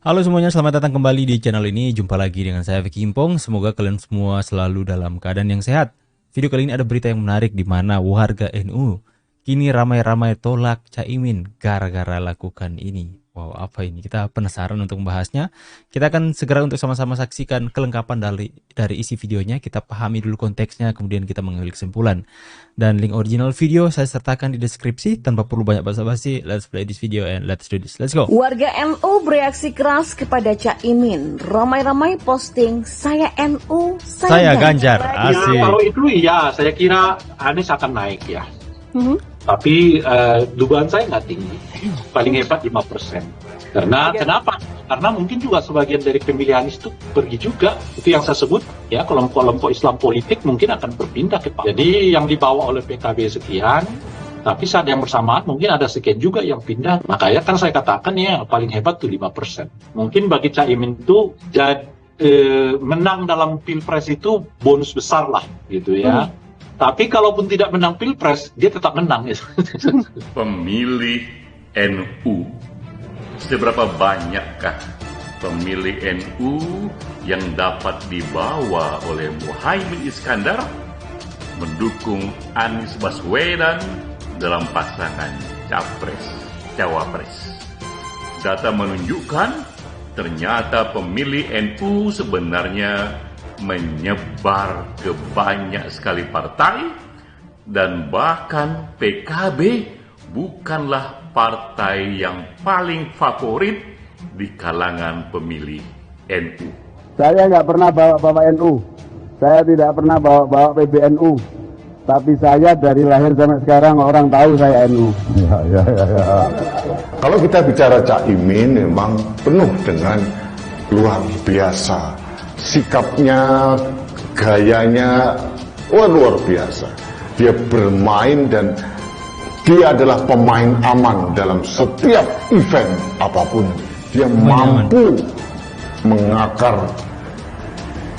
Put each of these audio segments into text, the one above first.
Halo semuanya, selamat datang kembali di channel ini. Jumpa lagi dengan saya Vicky Impong. Semoga kalian semua selalu dalam keadaan yang sehat. Video kali ini ada berita yang menarik di mana warga NU kini ramai-ramai tolak Caimin gara-gara lakukan ini. Wow, apa ini? Kita penasaran untuk membahasnya. Kita akan segera untuk sama-sama saksikan kelengkapan dari isi videonya. Kita pahami dulu konteksnya, kemudian kita mengambil kesimpulan. Dan link original video saya sertakan di deskripsi. Tanpa perlu banyak basa-basi, let's play this video and let's do this. Let's go. Warga NU bereaksi keras kepada Caimin. Ramai-ramai posting, saya NU, Saya Ganjar. Asik. Ya, kalau itu ya, saya kira Anies akan naik ya. Tapi dugaan saya nggak tinggi, paling hebat 5%. Karena kenapa? Karena mungkin juga sebagian dari pemilih Anies itu pergi juga. Itu yang saya sebut ya, kelompok-kelompok Islam politik mungkin akan berpindah ke Pak. Jadi yang dibawa oleh PKB sekian, tapi saat yang bersamaan mungkin ada sekian juga yang pindah. Makanya kan saya katakan ya paling hebat tuh 5%. Mungkin bagi Caimin itu menang dalam Pilpres itu bonus besar lah gitu ya. Tapi kalaupun tidak menang Pilpres, dia tetap menang. Pemilih NU, seberapa banyakkah pemilih NU yang dapat dibawa oleh Muhaimin Iskandar mendukung Anies Baswedan dalam pasangan Capres-Cawapres? Data menunjukkan ternyata pemilih NU sebenarnya menyebar ke banyak sekali partai, dan bahkan PKB bukanlah partai yang paling favorit di kalangan pemilih NU. Saya nggak pernah bawa NU, saya tidak pernah bawa PBNU, tapi saya dari lahir sampai sekarang orang tahu saya NU. Ya. Kalau kita bicara Caimin memang penuh dengan luar biasa. Sikapnya, gayanya, luar biasa. Dia bermain dan dia adalah pemain aman dalam setiap event apapun. Dia mampu mengakar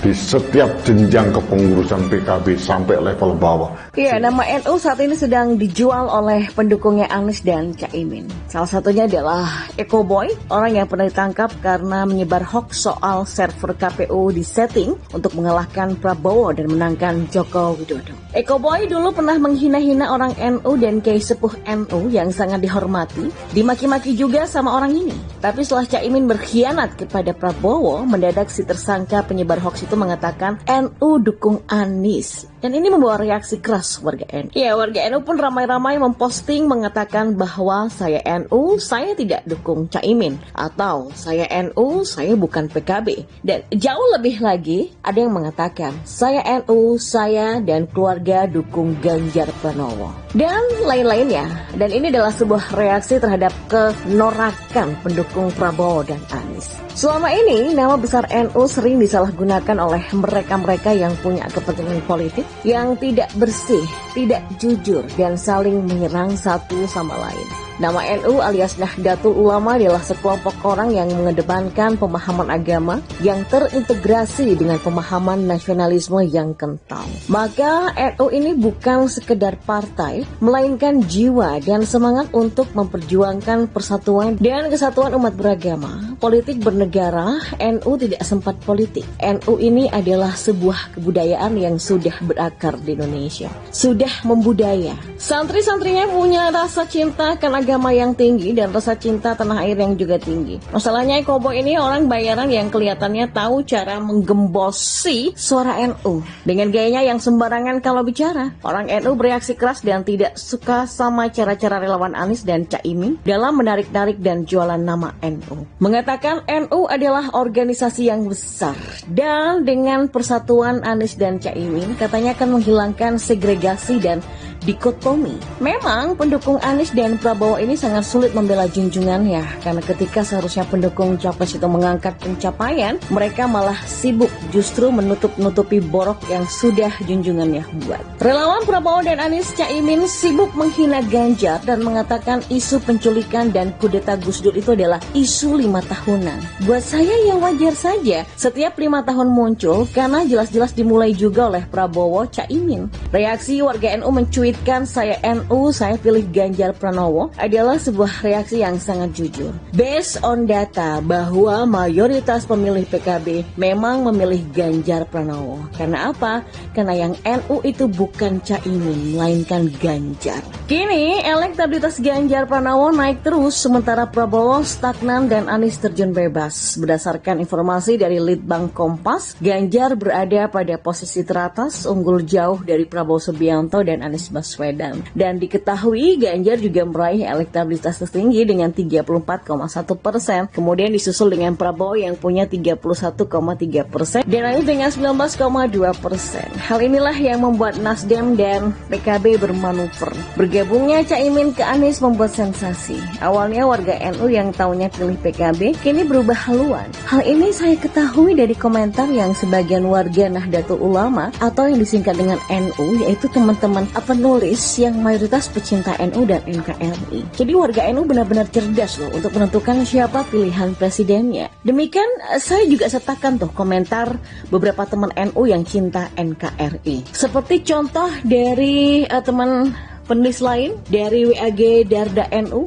di setiap jenjang kepengurusan PKB sampai level bawah. Iya, nama NU saat ini sedang dijual oleh pendukungnya Anies dan Caimin. Salah satunya adalah Eko Boy, orang yang pernah ditangkap karena menyebar hoax soal server KPU disetting untuk mengalahkan Prabowo dan menangkan Joko Widodo. Eko Boy dulu pernah menghina-hina orang NU dan kiai sepuh NU yang sangat dihormati, dimaki-maki juga sama orang ini. Tapi setelah Caimin berkhianat kepada Prabowo, mendadak si tersangka penyebar hoax itu mengatakan NU dukung Anies. Dan ini membawa reaksi keras warga NU. Ya, warga NU pun ramai-ramai memposting mengatakan bahwa saya NU, saya tidak dukung Caimin. Atau saya NU, saya bukan PKB. Dan jauh lebih lagi, ada yang mengatakan saya NU, saya dan keluarga dukung Ganjar Pranowo. Dan lain-lainnya. Dan ini adalah sebuah reaksi terhadap kenorakan pendukung Prabowo dan Anies. Selama ini, nama besar NU sering disalahgunakan oleh mereka-mereka yang punya kepentingan politik, yang tidak bersih, tidak jujur, dan saling menyerang satu sama lain. Nama NU alias Nahdlatul Ulama adalah sekelompok orang yang mengedepankan pemahaman agama yang terintegrasi dengan pemahaman nasionalisme yang kental. Maka NU ini bukan sekedar partai, melainkan jiwa dan semangat untuk memperjuangkan persatuan dan kesatuan umat beragama. Politik bernegara, NU tidak sempat politik. NU ini adalah sebuah kebudayaan yang sudah berakar di Indonesia. Sudah membudaya. Santri-santrinya punya rasa cinta kan agama yang tinggi dan rasa cinta tanah air yang juga tinggi. Masalahnya Eko Boy ini orang bayaran yang kelihatannya tahu cara menggembosi suara NU dengan gayanya yang sembarangan kalau bicara. Orang NU bereaksi keras dan tidak suka sama cara-cara relawan Anies dan Caimin dalam menarik-narik dan jualan nama NU. Mengatakan NU adalah organisasi yang besar dan dengan persatuan Anies dan Caimin katanya akan menghilangkan segregasi dan dikotomi. Memang pendukung Anies dan Prabowo ini sangat sulit membela junjungannya karena ketika seharusnya pendukung capres itu mengangkat pencapaian, mereka malah sibuk justru menutup-nutupi borok yang sudah junjungannya buat. Relawan Prabowo dan Anies Caimin sibuk menghina Ganjar dan mengatakan isu penculikan dan kudeta Gus Dur itu adalah isu 5 tahunan. Buat saya ya wajar saja setiap 5 tahun muncul karena jelas-jelas dimulai juga oleh Prabowo Caimin. Reaksi warga NU mencuit mencuitkan saya NU, saya pilih Ganjar Pranowo adalah sebuah reaksi yang sangat jujur. Based on data bahwa mayoritas pemilih PKB memang memilih Ganjar Pranowo. Karena apa? Karena yang NU itu bukan Caimin, melainkan Ganjar. Kini elektabilitas Ganjar Pranowo naik terus sementara Prabowo stagnan dan Anies terjun bebas. Berdasarkan informasi dari Litbang Kompas, Ganjar berada pada posisi teratas, unggul jauh dari Prabowo Subianto dan Anies Baswedan. Dan diketahui Ganjar juga meraih elektabilitas tertinggi dengan 34,1%. Kemudian disusul dengan Prabowo yang punya 31,3% dan Anies dengan 19,2%. Hal inilah yang membuat Nasdem dan PKB bermanuver. Bergabungnya Caimin ke Anies membuat sensasi. Awalnya warga NU yang taunya pilih PKB kini berubah haluan. Hal ini saya ketahui dari komentar yang sebagian warga Nahdlatul Ulama atau yang disingkat dengan NU, yaitu teman-teman penulis yang mayoritas pecinta NU dan NKRI. Jadi warga NU benar-benar cerdas loh untuk menentukan siapa pilihan presidennya. Demikian saya juga sertakan tuh komentar beberapa teman NU yang cinta NKRI. Seperti contoh dari teman penulis lain dari WAG Darda NU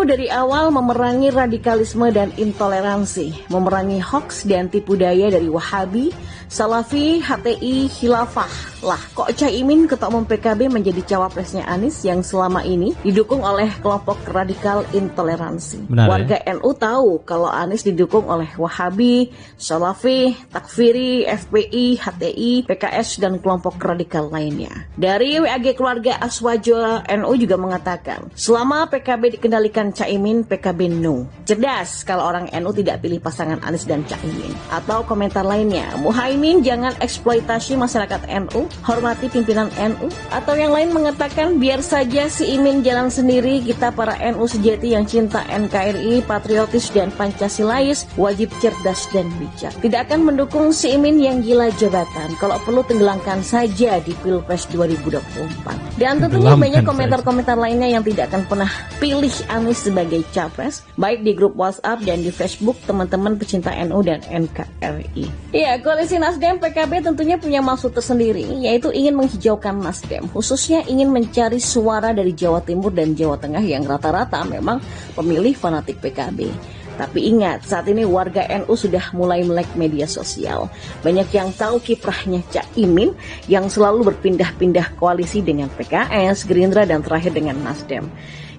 dari awal memerangi radikalisme dan intoleransi, memerangi hoaks dan tipu daya dari Wahabi, Salafi, HTI, Khilafah. Lah, kok Caimin ketua umum PKB menjadi cawapresnya Anies yang selama ini didukung oleh kelompok radikal intoleransi? Benar, warga NU tahu kalau Anies didukung oleh Wahabi, Salafi, Takfiri, FPI, HTI, PKS dan kelompok radikal lainnya. Dari WAG Keluarga Aswajo NU juga mengatakan, selama PKB dikendalikan Caimin, PKB no. Cerdas kalau orang NU tidak pilih pasangan Anies dan Caimin. Atau komentar lainnya, Muhaimin jangan eksploitasi masyarakat NU, hormati pimpinan NU. Atau yang lain mengatakan, biar saja si Imin jalan sendiri, kita para NU sejati yang cinta NKRI, patriotis dan Pancasilais, wajib cerdas dan bijak. Tidak akan mendukung si Imin yang gila jabatan, kalau perlu tenggelamkan saja di Pilpres 2024. Dan tentunya banyak komentar-komentar lainnya yang tidak akan pernah pilih Anies sebagai capres, baik di grup WhatsApp dan di Facebook teman-teman pecinta NU dan NKRI. Ya, koalisi Nasdem PKB tentunya punya maksud tersendiri, yaitu ingin menghijaukan Nasdem, khususnya ingin mencari suara dari Jawa Timur dan Jawa Tengah yang rata-rata memang pemilih fanatik PKB. Tapi ingat, saat ini warga NU sudah mulai melek media sosial. Banyak yang tahu kiprahnya Caimin yang selalu berpindah-pindah koalisi dengan PKS, Gerindra, dan terakhir dengan Nasdem.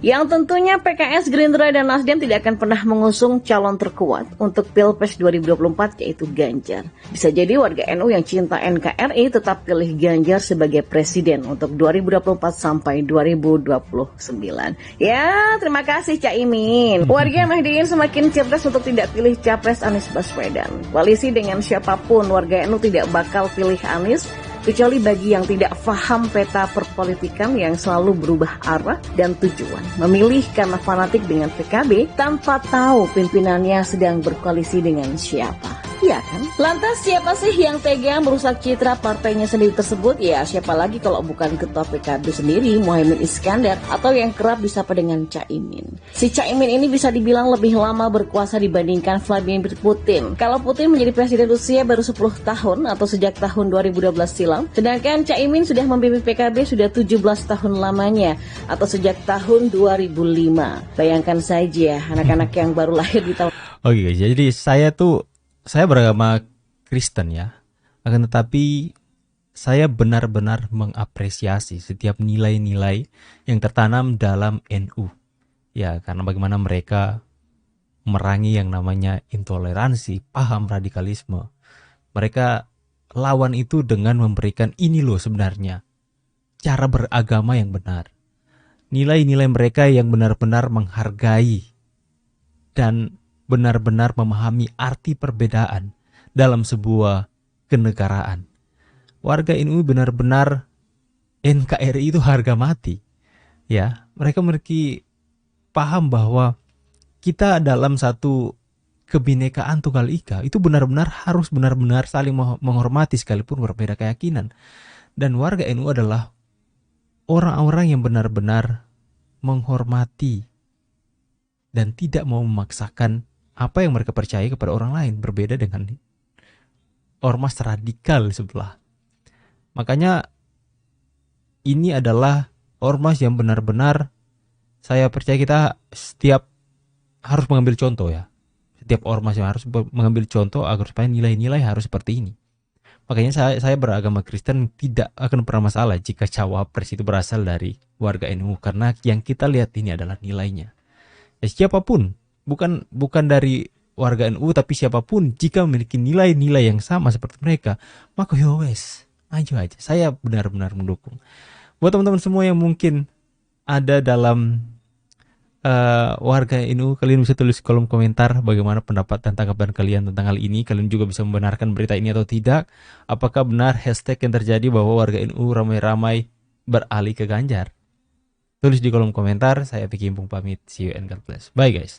Yang tentunya PKS, Gerindra, dan Nasdem tidak akan pernah mengusung calon terkuat untuk Pilpres 2024 yaitu Ganjar. Bisa jadi warga NU yang cinta NKRI tetap pilih Ganjar sebagai presiden untuk 2024 sampai 2029. Ya, terima kasih Caimin. Warga Nahdien semakin cerdas untuk tidak pilih capres Anies Baswedan. Koalisi dengan siapapun warga NU tidak bakal pilih Anies, kecuali bagi yang tidak paham peta perpolitikan yang selalu berubah arah dan tujuan. Memilih karena fanatik dengan PKB tanpa tahu pimpinannya sedang berkoalisi dengan siapa. Iya kan? Lantas siapa sih yang tega merusak citra partainya sendiri tersebut? Ya siapa lagi kalau bukan ketua PKB sendiri, Muhaimin Iskandar, atau yang kerap disapa dengan Caimin. Si Caimin ini bisa dibilang lebih lama berkuasa dibandingkan Vladimir Putin. Kalau Putin menjadi presiden Rusia baru 10 tahun atau sejak tahun 2012 silam, sedangkan Caimin sudah memimpin PKB sudah 17 tahun lamanya atau sejak tahun 2005. Bayangkan saja anak-anak yang baru lahir di tahun. Oke, jadi saya beragama Kristen ya, akan tetapi saya benar-benar mengapresiasi setiap nilai-nilai yang tertanam dalam NU. Ya, karena bagaimana mereka memerangi yang namanya intoleransi, paham radikalisme. Mereka lawan itu dengan memberikan ini loh sebenarnya cara beragama yang benar. Nilai-nilai mereka yang benar-benar menghargai dan benar-benar memahami arti perbedaan dalam sebuah kenegaraan. Warga NU benar-benar NKRI itu harga mati. Ya, mereka paham bahwa kita dalam satu kebinekaan tunggal ika itu benar-benar harus benar-benar saling menghormati sekalipun berbeda keyakinan. Dan warga NU adalah orang-orang yang benar-benar menghormati dan tidak mau memaksakan apa yang mereka percaya kepada orang lain, berbeda dengan ormas radikal sebelah. Makanya ini adalah ormas yang benar-benar saya percaya kita setiap harus mengambil contoh ya. Setiap ormas yang harus mengambil contoh agar supaya nilai-nilai harus seperti ini. Makanya saya beragama Kristen tidak akan pernah masalah jika cawapres itu berasal dari warga NU, karena yang kita lihat ini adalah nilainya. Ya, siapapun, bukan dari warga NU tapi siapapun jika memiliki nilai-nilai yang sama seperti mereka, maka yowes, maju aja. Saya benar-benar mendukung. Buat teman-teman semua yang mungkin ada dalam warga NU, kalian bisa tulis kolom komentar bagaimana pendapat dan tanggapan kalian tentang hal ini. Kalian juga bisa membenarkan berita ini atau tidak. Apakah benar hashtag yang terjadi bahwa warga NU ramai-ramai beralih ke Ganjar? Tulis di kolom komentar. Saya Vicky Impung pamit. See you and God bless. Bye guys.